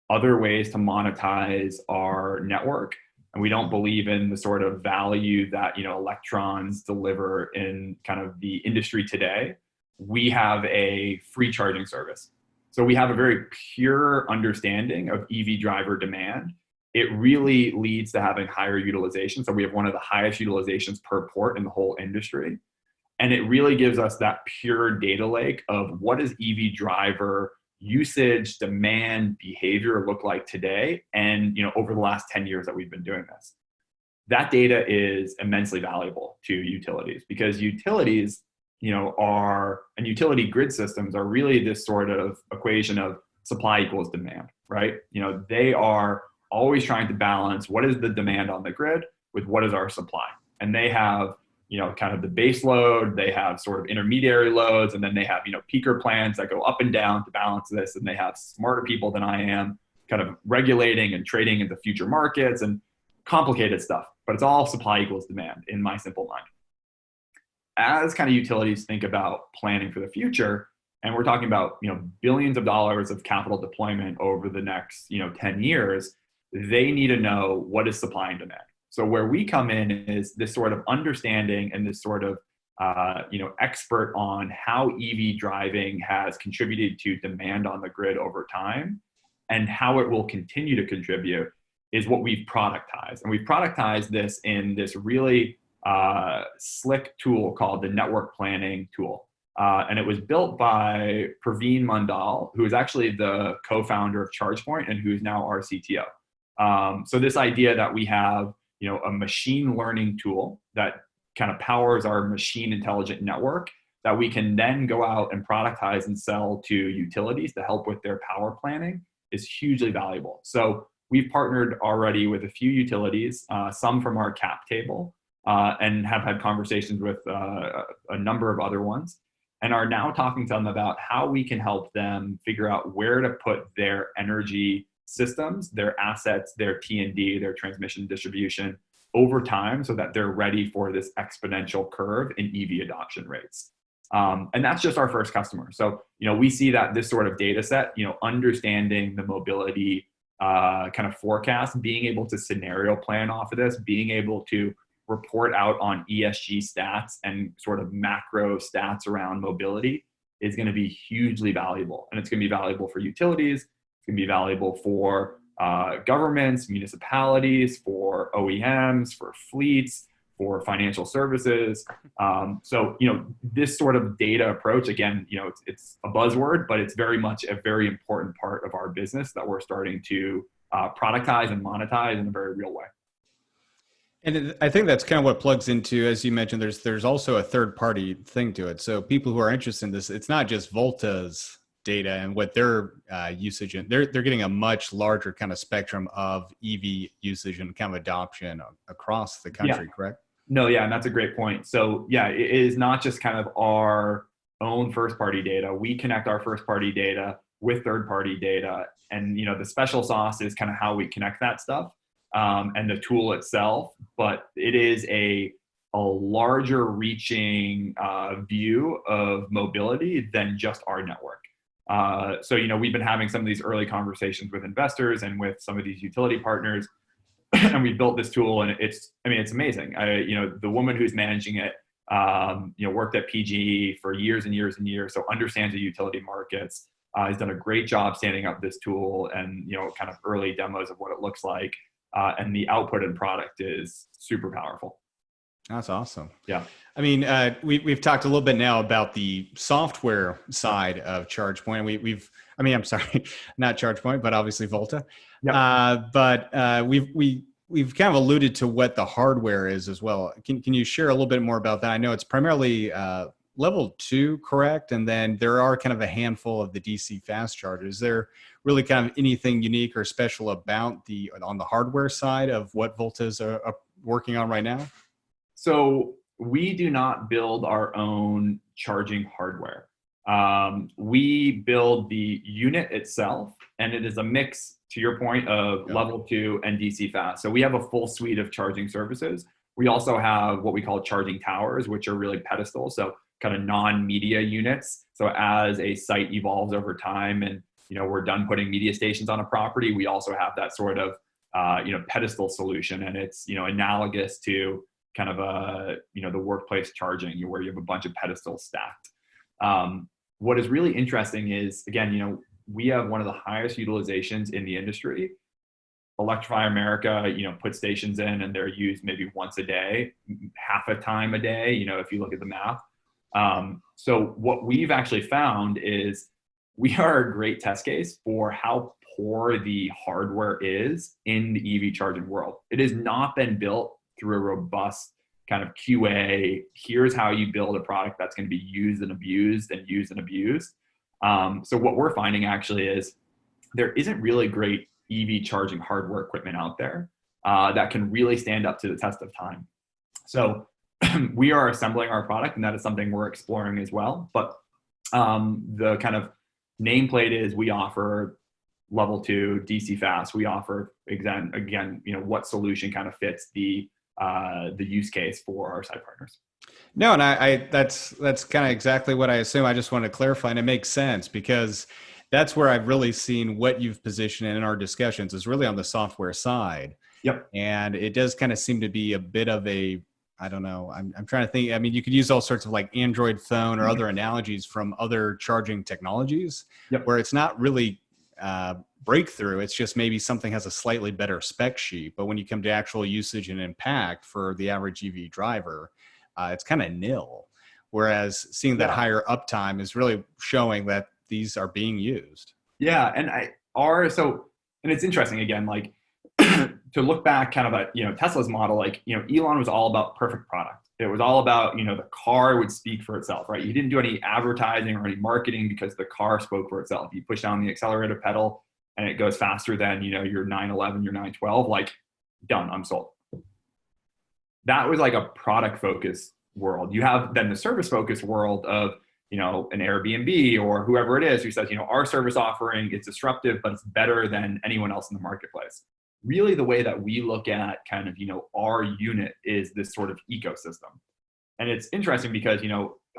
S2: other ways to monetize our network, and we don't believe in the sort of value that, electrons deliver in kind of the industry today, we have a free charging service. So we have a very pure understanding of EV driver demand. It really leads to having higher utilization. So we have one of the highest utilizations per port in the whole industry. And it really gives us that pure data lake of what does EV driver usage, demand, behavior look like today, and over the last 10 years that we've been doing this. That data is immensely valuable to utilities, because utilities, and utility grid systems are really this sort of equation of supply equals demand, right? They are always trying to balance what is the demand on the grid with what is our supply. And they have kind of the base load, they have sort of intermediary loads, and then they have, peaker plants that go up and down to balance this. And they have smarter people than I am kind of regulating and trading into future markets and complicated stuff, but it's all supply equals demand in my simple mind. As kind of utilities think about planning for the future, and we're talking about, billions of dollars of capital deployment over the next, 10 years, they need to know what is supply and demand. So where we come in is this sort of understanding and this sort of, expert on how EV driving has contributed to demand on the grid over time and how it will continue to contribute is what we've productized. And we've productized this in this really slick tool called the network planning tool. And it was built by Praveen Mandal, who is actually the co-founder of ChargePoint and who's now our CTO. So this idea that we have a machine learning tool that kind of powers our machine intelligent network that we can then go out and productize and sell to utilities to help with their power planning is hugely valuable. So we've partnered already with a few utilities, some from our cap table, and have had conversations with a number of other ones, and are now talking to them about how we can help them figure out where to put their energy systems, their assets, their T&D, their transmission distribution over time so that they're ready for this exponential curve in EV adoption rates. And that's just our first customer. So, we see that this sort of data set, understanding the mobility kind of forecast, being able to scenario plan off of this, being able to report out on ESG stats and sort of macro stats around mobility is going to be hugely valuable. And it's going to be valuable for utilities. Can be valuable for governments, municipalities, for OEMs, for fleets, for financial services. So, this sort of data approach, again, it's a buzzword, but it's very much a very important part of our business that we're starting to productize and monetize in a very real way.
S1: And I think that's kind of what plugs into, as you mentioned, there's also a third party thing to it. So people who are interested in this, it's not just Volta's data and what their usage, and they're getting a much larger kind of spectrum of EV usage and kind of adoption across the country, correct?
S2: No, yeah, and that's a great point. So yeah, it is not just kind of our own first party data. We connect our first party data with third party data, and the special sauce is kind of how we connect that stuff and the tool itself. But it is a larger reaching view of mobility than just our network. So, we've been having some of these early conversations with investors and with some of these utility partners, and we built this tool, and it's amazing. The woman who's managing it, worked at PG&E for years and years and years, so understands the utility markets, has done a great job standing up this tool and, kind of early demos of what it looks like. And the output and product is super powerful.
S1: That's awesome.
S2: Yeah.
S1: I mean, we've talked a little bit now about the software side of ChargePoint. I'm sorry, not ChargePoint, but obviously Volta. Yep. But we've kind of alluded to what the hardware is as well. Can you share a little bit more about that? I know it's primarily level 2, correct? And then there are kind of a handful of the DC fast chargers. Is there really kind of anything unique or special about on the hardware side of what Volta is working on right now?
S2: So we do not build our own charging hardware. We build the unit itself, and it is a mix, to your point, of level 2 and DC fast. So we have a full suite of charging services. We also have what we call charging towers, which are really pedestals, so kind of non-media units. So as a site evolves over time and we're done putting media stations on a property, we also have that sort of pedestal solution, and it's analogous to kind of the workplace charging, where you have a bunch of pedestals stacked. What is really interesting is, again, we have one of the highest utilizations in the industry. Electrify America, put stations in and they're used maybe once a day, half a time a day, if you look at the math. So what we've actually found is we are a great test case for how poor the hardware is in the EV charging world. It has not been built through a robust kind of QA. Here's how you build a product that's going to be used and abused and used and abused. So what we're finding actually is there isn't really great EV charging hardware equipment out there that can really stand up to the test of time. So we are assembling our product, and that is something we're exploring as well. But the kind of nameplate is we offer level 2 DC fast. We offer again, what solution kind of fits the use case for our side partners.
S1: No, and I that's kind of exactly what I assume. I just want to clarify, and it makes sense because that's where I've really seen what you've positioned in our discussions is really on the software side.
S2: Yep.
S1: And it does kind of seem to be a bit of a, I don't know, I'm trying to think. I mean, you could use all sorts of like Android phone or other analogies from other charging technologies, where it's not really breakthrough. It's just maybe something has a slightly better spec sheet. But when you come to actual usage and impact for the average EV driver, it's kind of nil. Whereas seeing that higher uptime is really showing that these are being used.
S2: Yeah. And it's interesting again, like to look back kind of at, Tesla's model, like, Elon was all about perfect product. It was all about, the car would speak for itself, right? He didn't do any advertising or any marketing because the car spoke for itself. You push down the accelerator pedal and it goes faster than, your 911, your 912, like done, I'm sold. That was like a product focused world. You have then the service focused world of, an Airbnb or whoever it is who says, our service offering is disruptive, but it's better than anyone else in the marketplace. Really the way that we look at kind of, our unit is this sort of ecosystem. And it's interesting because,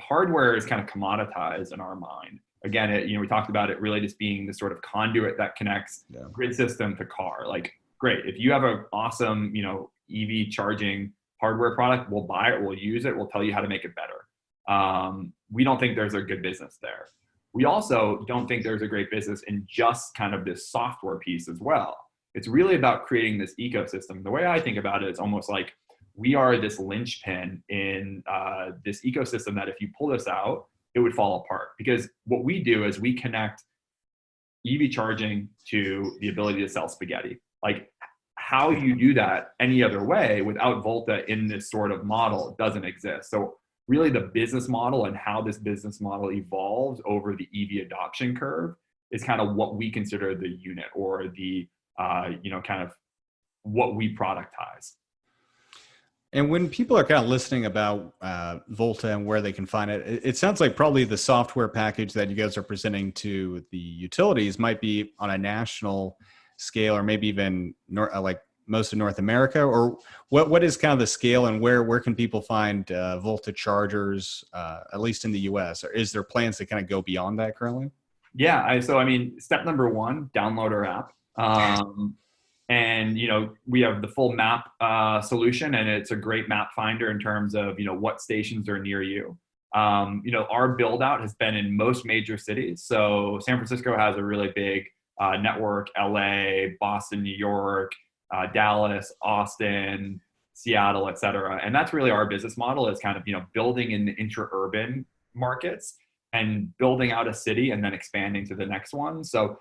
S2: hardware is kind of commoditized in our mind. Again, we talked about it really just being the sort of conduit that connects grid system to car. Like, great. If you have an awesome, EV charging hardware product, we'll buy it, we'll use it, we'll tell you how to make it better. We don't think there's a good business there. We also don't think there's a great business in just kind of this software piece as well. It's really about creating this ecosystem. The way I think about it is almost like we are this linchpin in this ecosystem that if you pull this out, it would fall apart. Because what we do is we connect EV charging to the ability to sell spaghetti. Like, how you do that any other way without Volta in this sort of model doesn't exist. So really the business model and how this business model evolves over the EV adoption curve is kind of what we consider the unit, or the, kind of what we productize.
S1: And when people are kind of listening about Volta and where they can find it, it sounds like probably the software package that you guys are presenting to the utilities might be on a national scale, or maybe even like most of North America, or what is kind of the scale, and where can people find Volta chargers, at least in the US? Or is there plans to kind of go beyond that currently?
S2: Yeah, step number 1, download our app. And, we have the full map solution, and it's a great map finder in terms of, what stations are near you. Our build out has been in most major cities. So San Francisco has a really big network, LA, Boston, New York, Dallas, Austin, Seattle, et cetera. And that's really our business model, is kind of, building in the intra-urban markets and building out a city and then expanding to the next one. So,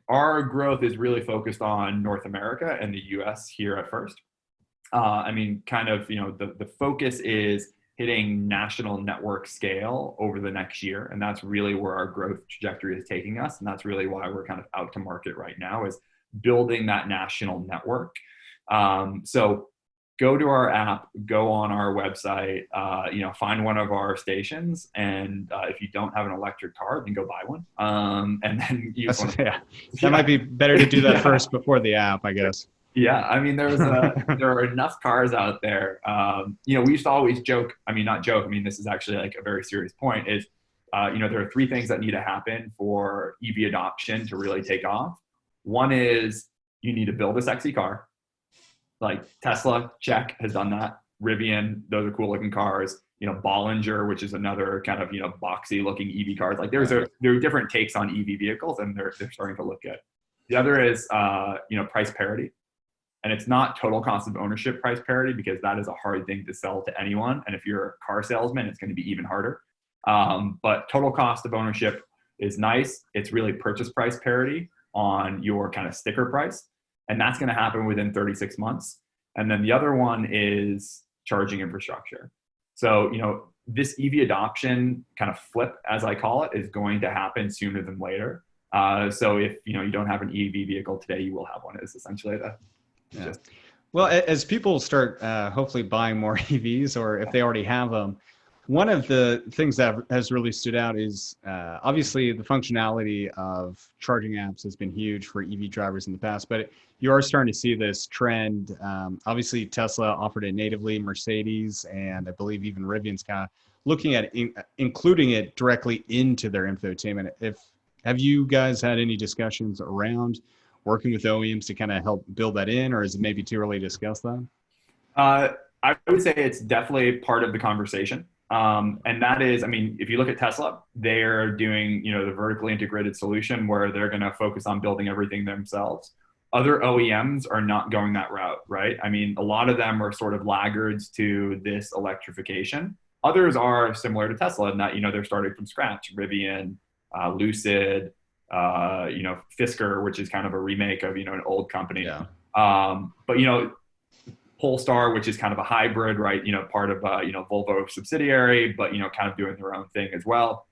S2: our growth is really focused on North America and the US here at first. The focus is hitting national network scale over the next year. And that's really where our growth trajectory is taking us. And that's really why we're kind of out to market right now, is building that national network. So go to our app, go on our website, find one of our stations. And if you don't have an electric car, then go buy one. And then use one.
S1: That might be better to do that first before the app, I guess.
S2: Yeah. There are enough cars out there. We used to always joke, this is actually like a very serious point, is, there are 3 things that need to happen for EV adoption to really take off. One is you need to build a sexy car. Like Tesla, check, has done that. Rivian, those are cool looking cars. Bollinger, which is another kind of, boxy looking EV cars. Like there are different takes on EV vehicles, and they're starting to look good. The other is, price parity. And it's not total cost of ownership price parity, because that is a hard thing to sell to anyone. And if you're a car salesman, it's going to be even harder. But total cost of ownership is nice. It's really purchase price parity on your kind of sticker price. And that's going to happen within 36 months. And then the other one is charging infrastructure. So, this EV adoption kind of flip, as I call it, is going to happen sooner than later. So if, you don't have an EV vehicle today, you will have one, is essentially the gist.
S1: Well, as people start hopefully buying more EVs, or if they already have them, one of the things that has really stood out is obviously the functionality of charging apps has been huge for EV drivers in the past, but you are starting to see this trend. Obviously, Tesla offered it natively, Mercedes, and I believe even Rivian's kind of looking at including it directly into their infotainment. Have you guys had any discussions around working with OEMs to kind of help build that in, or is it maybe too early to discuss that?
S2: I would say it's definitely part of the conversation. And that is, if you look at Tesla, they're doing, the vertically integrated solution where they're going to focus on building everything themselves. Other OEMs are not going that route, right? A lot of them are sort of laggards to this electrification. Others are similar to Tesla in that, they're starting from scratch. Rivian, Lucid, Fisker, which is kind of a remake of, an old company.
S1: Yeah.
S2: But, Polestar, which is kind of a hybrid, right? Part of, Volvo subsidiary, but, kind of doing their own thing as well.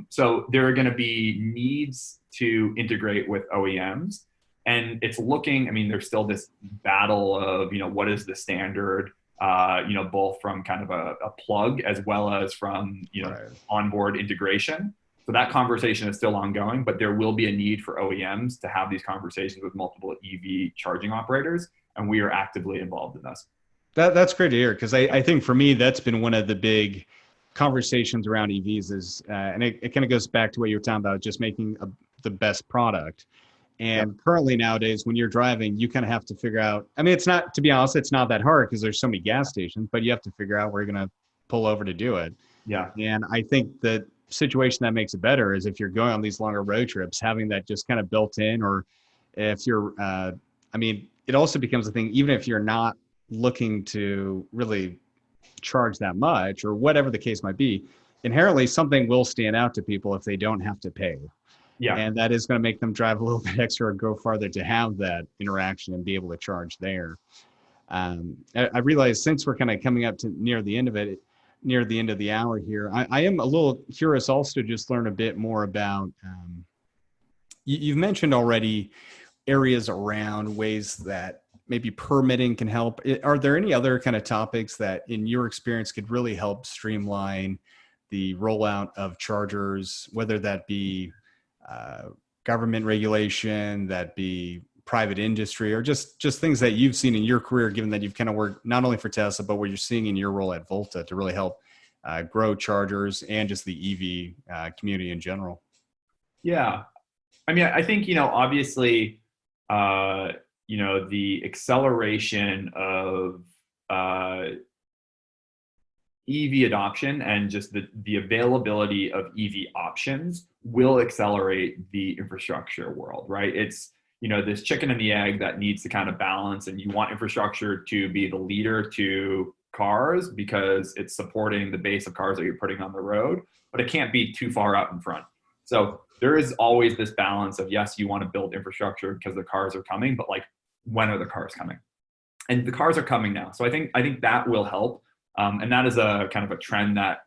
S2: So there are going to be needs to integrate with OEMs, and it's looking, there's still this battle of, what is the standard, both from kind of a plug as well as from, right, onboard integration. So that conversation is still ongoing, but there will be a need for OEMs to have these conversations with multiple EV charging operators, and we are actively involved in this.
S1: That's great to hear, because I think for me, that's been one of the big conversations around EVs is, and it kind of goes back to what you were talking about, just making the best product. And currently nowadays, when you're driving, you kind of have to figure out, it's not, to be honest, it's not that hard because there's so many gas stations, but you have to figure out where you're going to pull over to do it.
S2: Yeah.
S1: And I think the situation that makes it better is if you're going on these longer road trips, having that just kind of built in, or if you're, it also becomes a thing, even if you're not looking to really charge that much or whatever the case might be, inherently something will stand out to people if they don't have to pay.
S2: Yeah.
S1: And that is going to make them drive a little bit extra or go farther to have that interaction and be able to charge there. I realize since we're kind of coming up to near the end of the hour here, I am a little curious also to just learn a bit more about, you've mentioned already areas around ways that maybe permitting can help. Are there any other kind of topics that in your experience could really help streamline the rollout of chargers, whether that be government regulation, that be private industry, or just things that you've seen in your career, given that you've kind of worked not only for Tesla, but what you're seeing in your role at Volta to really help grow chargers and just the EV community in general?
S2: Yeah. I think, obviously, the acceleration of EV adoption and just the availability of EV options will accelerate the infrastructure world, right? It's, this chicken and the egg that needs to kind of balance, and you want infrastructure to be the leader to cars because it's supporting the base of cars that you're putting on the road, but it can't be too far out in front. So there is always this balance of, yes, you want to build infrastructure because the cars are coming, but like, when are the cars coming? And the cars are coming now. So I think that will help. And that is a kind of a trend that,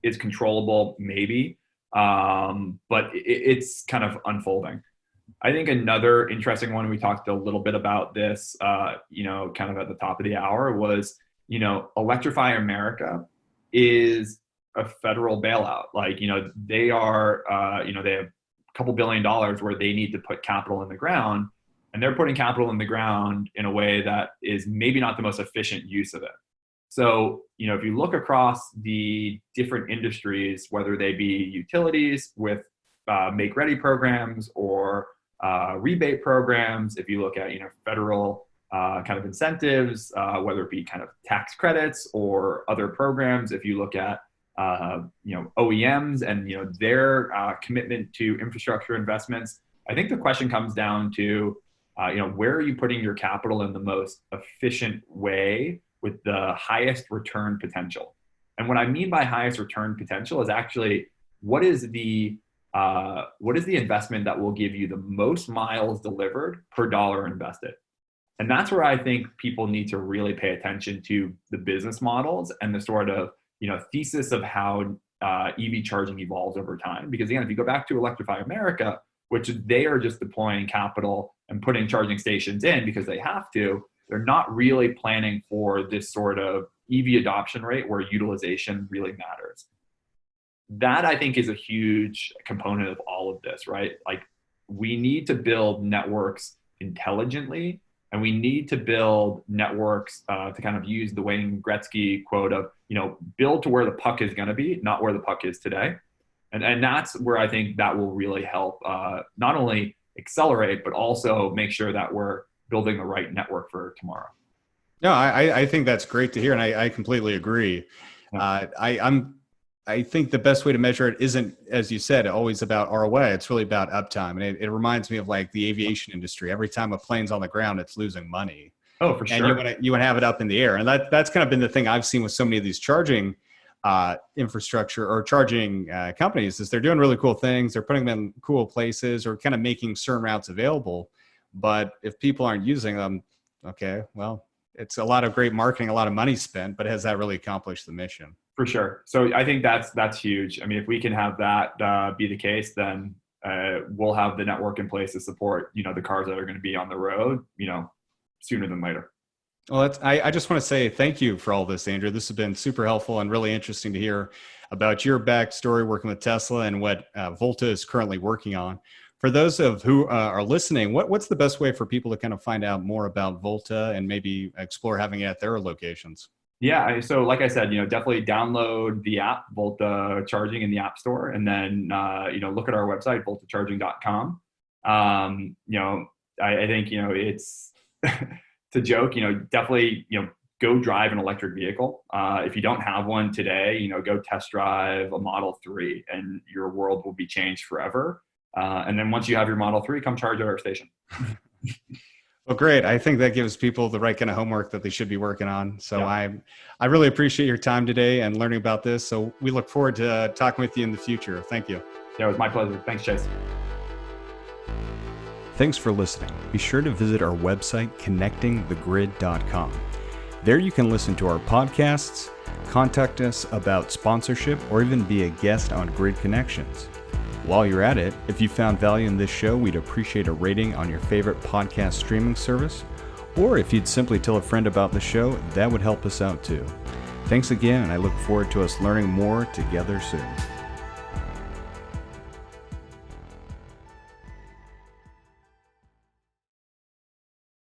S2: is controllable maybe, but it's kind of unfolding. I think another interesting one, we talked a little bit about this, kind of at the top of the hour, was, Electrify America is a federal bailout. Like, they are, they have a couple $2 billion where they need to put capital in the ground, and they're putting capital in the ground in a way that is maybe not the most efficient use of it. So, if you look across the different industries, whether they be utilities with make-ready programs, or rebate programs, if you look at, federal kind of incentives, whether it be kind of tax credits or other programs, if you look at OEMs and their commitment to infrastructure investments, I think the question comes down to where are you putting your capital in the most efficient way with the highest return potential? And what I mean by highest return potential is actually what is the investment that will give you the most miles delivered per dollar invested? And that's where I think people need to really pay attention to the business models and the sort of thesis of how EV charging evolves over time. Because again, if you go back to Electrify America, which they are just deploying capital and putting charging stations in because they have to, they're not really planning for this sort of EV adoption rate where utilization really matters. That I think is a huge component of all of this, right? Like we need to build networks intelligently, and we need to build networks to kind of use the Wayne Gretzky quote of, build to where the puck is going to be, not where the puck is today. And that's where I think that will really help not only accelerate, but also make sure that we're building the right network for tomorrow.
S1: No, I think that's great to hear. And I completely agree. Yeah. I think the best way to measure it isn't, as you said, always about ROI. It's really about uptime. And it reminds me of like the aviation industry. Every time a plane's on the ground, it's losing money.
S2: Oh, for sure.
S1: And you want to have it up in the air. And that's kind of been the thing I've seen with so many of these charging infrastructure or charging companies is they're doing really cool things. They're putting them in cool places or kind of making certain routes available. But if people aren't using them, okay, well, it's a lot of great marketing, a lot of money spent, but has that really accomplished the mission?
S2: For sure. So I think that's huge. I mean, if we can have that be the case, then we'll have the network in place to support, the cars that are going to be on the road, sooner than later.
S1: Well, I just want to say thank you for all this, Andrew. This has been super helpful and really interesting to hear about your backstory working with Tesla and what Volta is currently working on. For those of who are listening, what's the best way for people to kind of find out more about Volta and maybe explore having it at their locations?
S2: Yeah, so like I said, definitely download the app Volta Charging in the App Store, and then look at our website voltacharging.com. I think it's to joke, definitely go drive an electric vehicle. If you don't have one today, go test drive a Model 3, and your world will be changed forever. And then once you have your Model 3, come charge at our station.
S1: Well, great. I think that gives people the right kind of homework that they should be working on. So yeah. I really appreciate your time today and learning about this. So we look forward to talking with you in the future. Thank you.
S2: Yeah, it was my pleasure. Thanks, Chase.
S1: Thanks for listening. Be sure to visit our website, connectingthegrid.com. There you can listen to our podcasts, contact us about sponsorship, or even be a guest on Grid Connections. While you're at it, if you found value in this show, we'd appreciate a rating on your favorite podcast streaming service, or if you'd simply tell a friend about the show, that would help us out too. Thanks again, and I look forward to us learning more together soon.